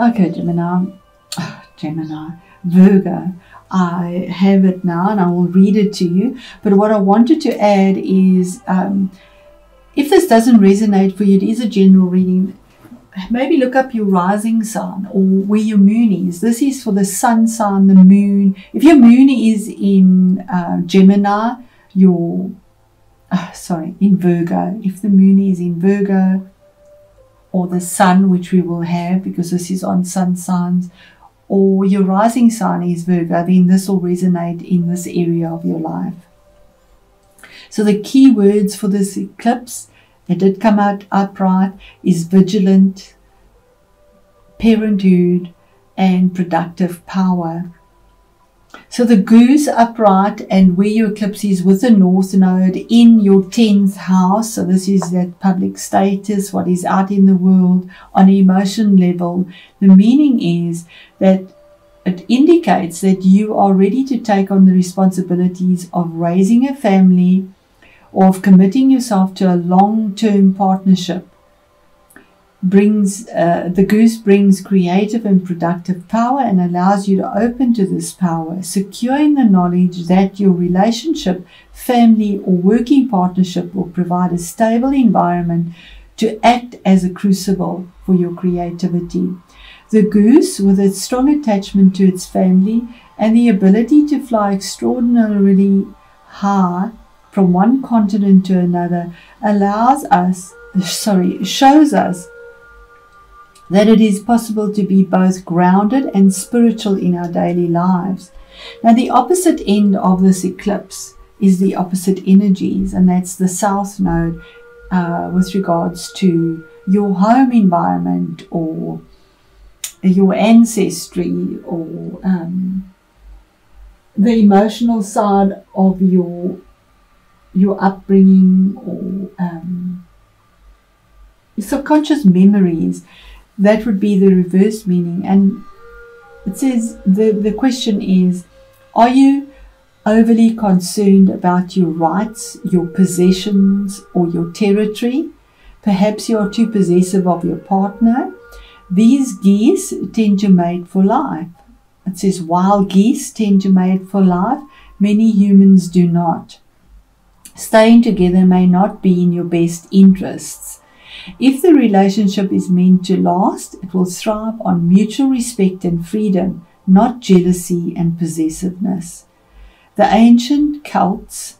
Okay, Gemini, Virgo. I have it now and I will read it to you. But what I wanted to add is, if this doesn't resonate for you, it is a general reading. Maybe look up your rising sign or where your moon is. This is for the sun sign, the moon. If your moon is in Gemini, in Virgo. If the moon is in Virgo, or the sun, which we will have because this is on sun signs, or your rising sign is Virgo, then this will resonate in this area of your life. So the key words for this eclipse, it did come out upright, is vigilant, parenthood, and productive power. So the goose upright, and where your eclipse is with the north node in your 10th house. So this is that public status, what is out in the world on an emotion level. The meaning is that it indicates that you are ready to take on the responsibilities of raising a family or of committing yourself to a long-term partnership. The goose brings creative and productive power and allows you to open to this power, securing the knowledge that your relationship, family, or working partnership will provide a stable environment to act as a crucible for your creativity. The goose, with its strong attachment to its family and the ability to fly extraordinarily high from one continent to another, shows us that it is possible to be both grounded and spiritual in our daily lives. Now, the opposite end of this eclipse is the opposite energies, and that's the south node with regards to your home environment or your ancestry or the emotional side of your upbringing or subconscious memories. That would be the reverse meaning. And it says the question is, are you overly concerned about your rights, your possessions, or your territory? Perhaps you are too possessive of your partner. These geese tend to mate for life. It says wild geese tend to mate for life. Many humans do not. Staying together may not be in your best interests. If the relationship is meant to last, it will thrive on mutual respect and freedom, not jealousy and possessiveness. The ancient Celts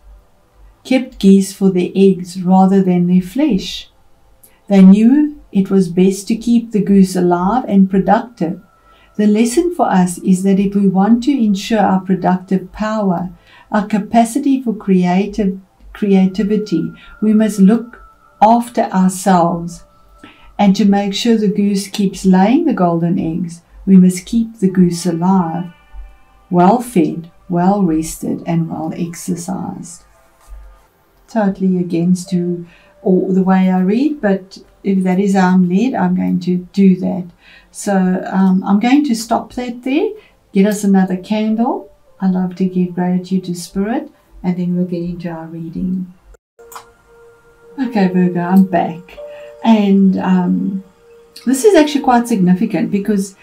kept geese for their eggs rather than their flesh. They knew it was best to keep the goose alive and productive. The lesson for us is that if we want to ensure our productive power, our capacity for creativity, we must look after ourselves. And to make sure the goose keeps laying the golden eggs, we must keep the goose alive, well fed, well rested, and well exercised. Totally against the way I read, but if that is how I'm led, I'm going to do that. So I'm going to stop that there, get us another candle. I love to give gratitude to Spirit, and then we'll get into our reading. Okay, Virgo, I'm back. And this is actually quite significant because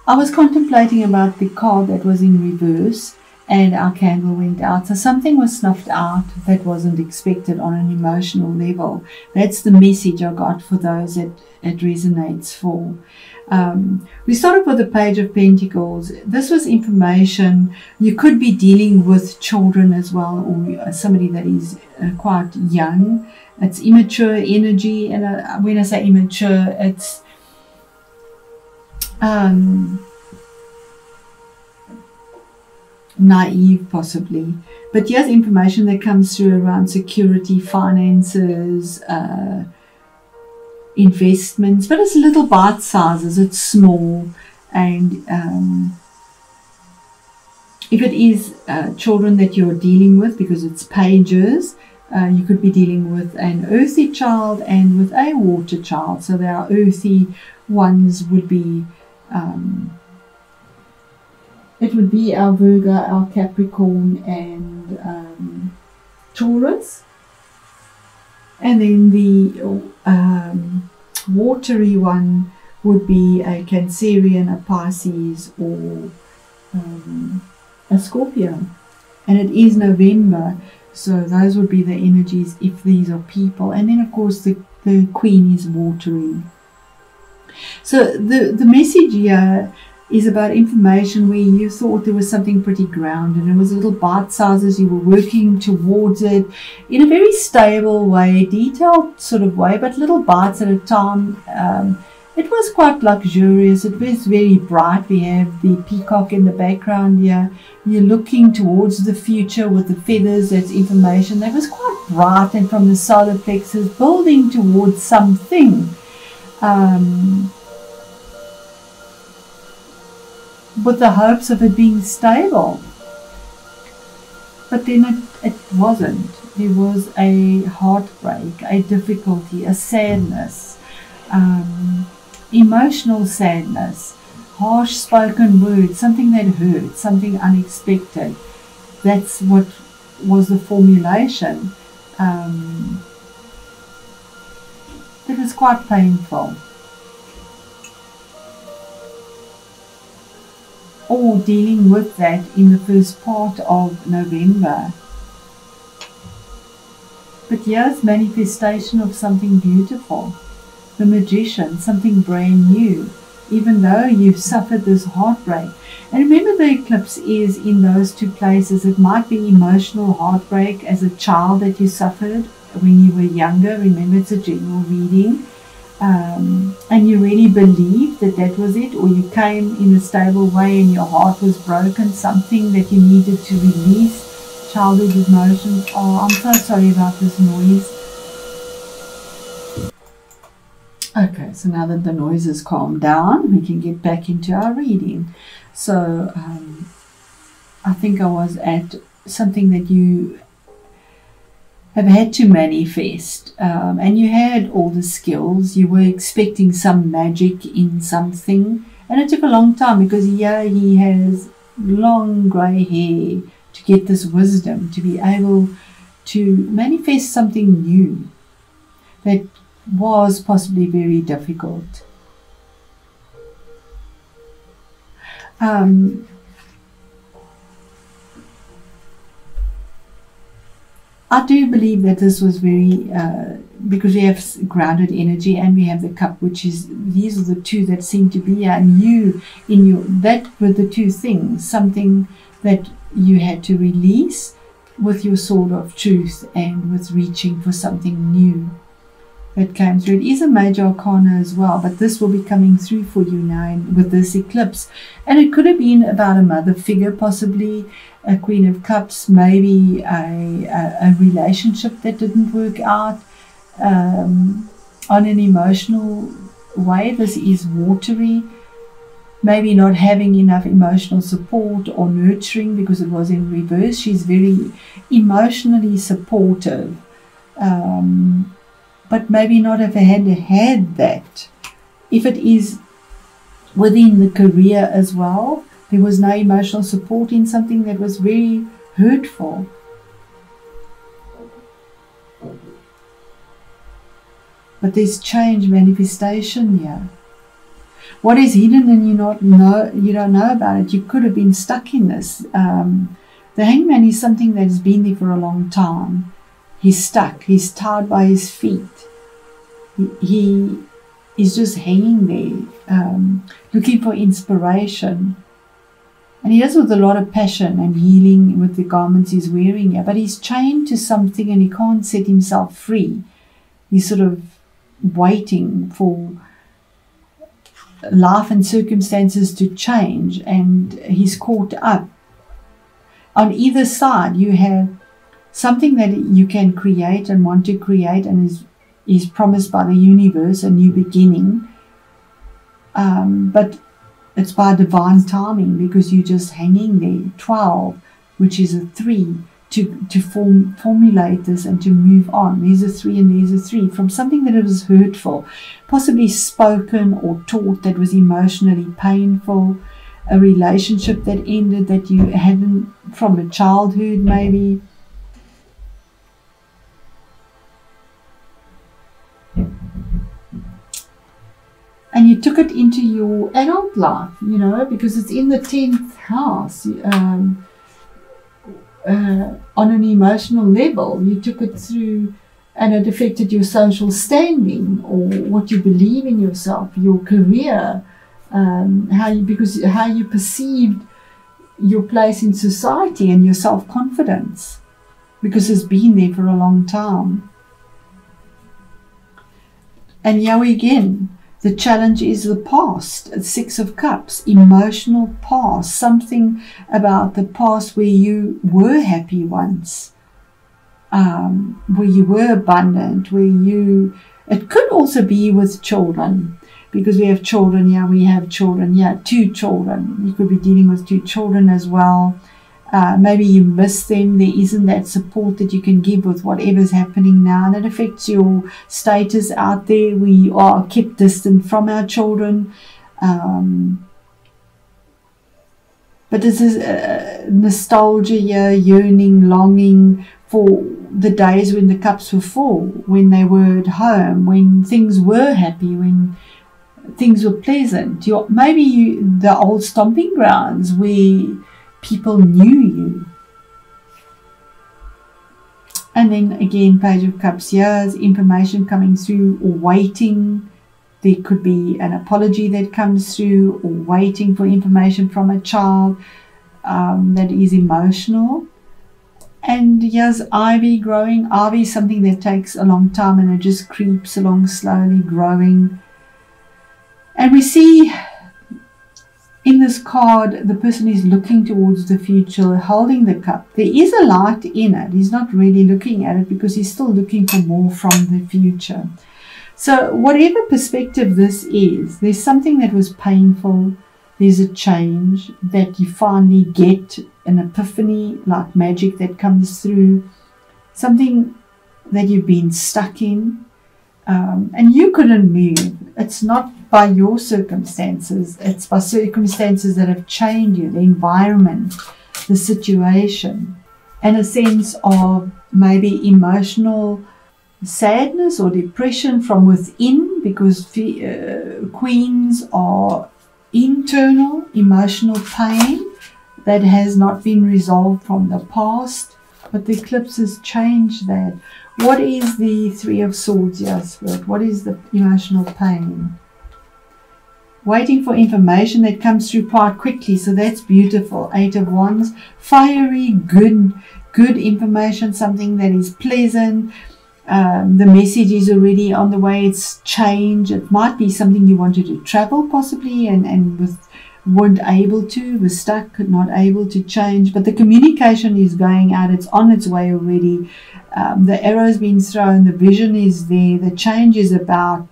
I was contemplating about the card that was in reverse and our candle went out. So something was snuffed out that wasn't expected on an emotional level. That's the message I got for those that it resonates for. We started with the Page of Pentacles. This was information. You could be dealing with children as well, or somebody that is quite young. It's immature energy, and when I say immature, it's naive possibly. But here's information that comes through around security, finances, investments, but it's little bite sizes, it's small. And if it is children that you're dealing with, because it's pages, you could be dealing with an earthy child and with a water child. So there are earthy ones would be it would be our Virgo, our Capricorn, and Taurus. And then the watery one would be a Cancerian, a Pisces, or a Scorpio. And it is November, so those would be the energies if these are people. And then of course the Queen is watery. So the message here is about information where you thought there was something pretty grounded. It was little bite sizes, you were working towards it in a very stable way, detailed sort of way, but little bites at a time. It was quite luxurious. It was very bright. We have the peacock in the background here. You're looking towards the future with the feathers. That's information. That was quite bright, and from the solar plexus, building towards something. With the hopes of it being stable. But then it wasn't. There was a heartbreak, a difficulty, a sadness, emotional sadness, harsh spoken words, something that hurt, something unexpected. That's what was the formulation. It was quite painful. Or dealing with that in the first part of November. But here's manifestation of something beautiful. The Magician, something brand new, even though you've suffered this heartbreak. And remember, the eclipse is in those two places. It might be emotional heartbreak as a child that you suffered when you were younger. Remember, it's a general reading. And you really believed that that was it, or you came in a stable way and your heart was broken, something that you needed to release, childhood emotions. Oh, I'm so sorry about this noise. Okay, so now that the noise has calmed down, we can get back into our reading. So I think I was at something that you have had to manifest, and you had all the skills. You were expecting some magic in something, and it took a long time, because here he has long grey hair to get this wisdom, to be able to manifest something new that was possibly very difficult. I do believe that this was very, because we have grounded energy and we have the cup, which is, these are the two that seem to be here, and you, in your, that were the two things, something that you had to release with your sword of truth and with reaching for something new that came through. It is a major arcana as well, but this will be coming through for you now with this eclipse. And it could have been about a mother figure, possibly a Queen of Cups, maybe a relationship that didn't work out on an emotional way. This is watery. Maybe not having enough emotional support or nurturing, because it was in reverse. She's very emotionally supportive, but maybe not have had that. If it is within the career as well, there was no emotional support in something that was very hurtful. But there's change, manifestation here. What is hidden and you don't know about it, you could have been stuck in this. The Hangman is something that has been there for a long time. He's stuck, he's tied by his feet. He is just hanging there, looking for inspiration. And he does with a lot of passion and healing with the garments he's wearing here. But he's chained to something and he can't set himself free. He's sort of waiting for life and circumstances to change, and he's caught up. On either side, you have something that you can create and want to create, and is promised by the universe, a new beginning. But it's by divine timing, because you're just hanging there. 12, which is a 3, to formulate this and to move on. There's a 3 and there's a 3 from something that was hurtful, possibly spoken or taught, that was emotionally painful, a relationship that ended that you hadn't from a childhood maybe. and you took it into your adult life, you know, because it's in the 10th house. On an emotional level, you took it through, and it affected your social standing, or what you believe in yourself, your career, how you perceived your place in society and your self-confidence, because it's been there for a long time. And here again, the challenge is the past. 6 of Cups, emotional past, something about the past where you were happy once, where you were abundant, it could also be with children, because we have children here, 2 children. You could be dealing with 2 children as well. Maybe you miss them. There isn't that support that you can give with whatever's happening now, and that affects your status out there. We are kept distant from our children. But this is nostalgia here, yearning, longing for the days when the cups were full, when they were at home, when things were happy, when things were pleasant. The old stomping grounds where people knew you. And then again, Page of Cups, here's information coming through, or waiting. There could be an apology that comes through, or waiting for information from a child that is emotional. And here's ivy growing. Ivy is something that takes a long time, and it just creeps along slowly, growing. And we see in this card, the person is looking towards the future, holding the cup. There is a light in it. He's not really looking at it because he's still looking for more from the future. So whatever perspective this is, there's something that was painful. There's a change that you finally get, an epiphany, like magic that comes through. Something that you've been stuck in, and you couldn't move. It's not by your circumstances, it's by circumstances that have changed you, the environment, the situation, and a sense of maybe emotional sadness or depression from within, because queens are internal emotional pain that has not been resolved from the past, but the eclipse has changed that. What is the 3 of Swords here, Spirit? What is the emotional pain? Waiting for information that comes through quite quickly, so that's beautiful. 8 of Wands, fiery, good information, something that is pleasant. The message is already on the way. It's change. It might be something you wanted to travel possibly, and weren't able to, was stuck, not able to change. But the communication is going out. It's on its way already. The arrow's been thrown. The vision is there. The change is about.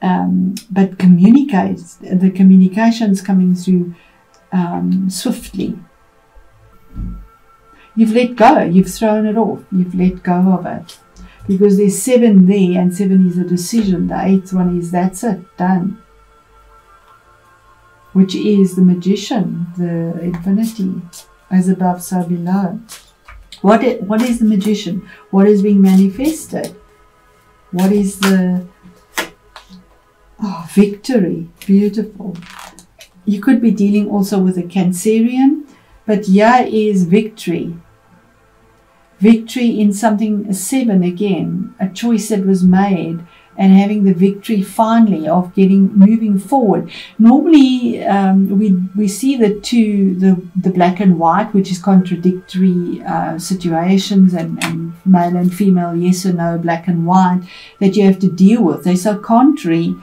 But the communication's coming through swiftly. You've let go, you've thrown it off, you've let go of it. Because there's 7 there, and 7 is a decision. The 8th one is, that's it, done. Which is the Magician, the infinity, as above, so below. What is the Magician? What is being manifested? What is the victory? Beautiful. You could be dealing also with a Cancerian, but here is victory. Victory in something, a 7 again, a choice that was made, and having the victory finally of moving forward. Normally we see the black and white, which is contradictory situations, and male and female, yes or no, black and white, that you have to deal with. They're so contrary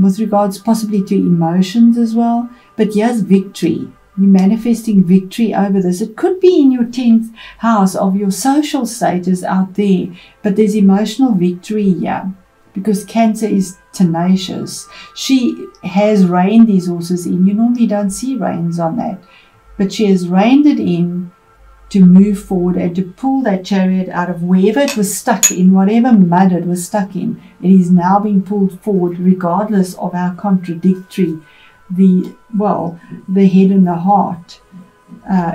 with regards possibly to emotions as well. But here's victory. You're manifesting victory over this. It could be in your 10th house of your social status out there, but there's emotional victory here, because Cancer is tenacious. She has reined these horses in. You normally don't see reins on that, but she has reined it in to move forward and to pull that chariot out of wherever it was stuck in, whatever mud it was stuck in. It is now being pulled forward, regardless of how contradictory the head and the heart,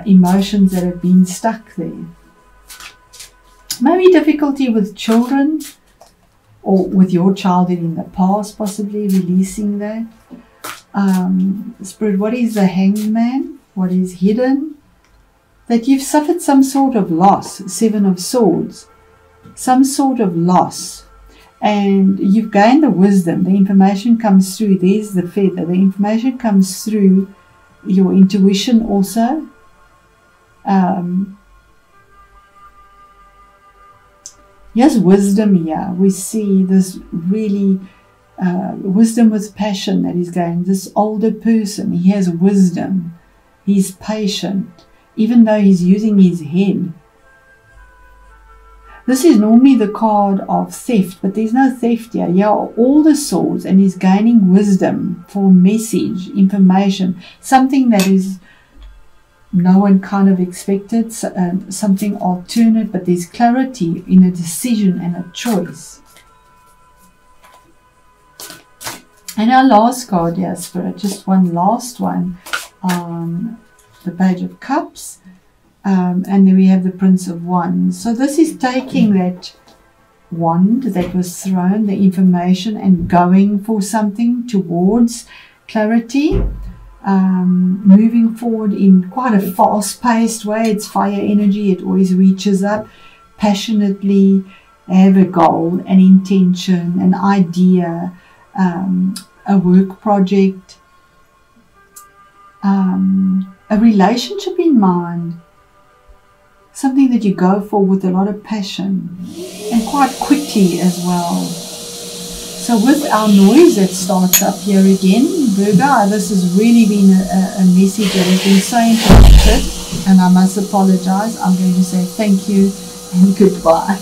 emotions that have been stuck there. Maybe difficulty with children. or with your childhood in the past, possibly releasing that. Spirit, what is the Hanged Man? What is hidden? That you've suffered some sort of loss, 7 of Swords, some sort of loss, and you've gained the wisdom. The information comes through. There's the feather. The information comes through your intuition also. Yes, wisdom here. We see this really wisdom with passion that is going. This older person, he has wisdom. He's patient, even though he's using his head. This is normally the card of theft, but there's no theft here. Here are all the swords, and he's gaining wisdom for message, information, something that is no one kind of expected, something alternate, but there's clarity in a decision and a choice. And our last card here, Spirit, just one last one, the Page of Cups, and then we have the Prince of Wands. So this is taking that wand that was thrown, the information, and going for something towards clarity. Moving forward in quite a fast-paced way. It's fire energy. It always reaches up passionately. Have a goal, an intention, an idea, a work project, a relationship in mind, something that you go for with a lot of passion and quite quickly as well. So with our noise that starts up here again, Virgo, this has really been a message that has been so interrupted, and I must apologize. I'm going to say thank you and goodbye.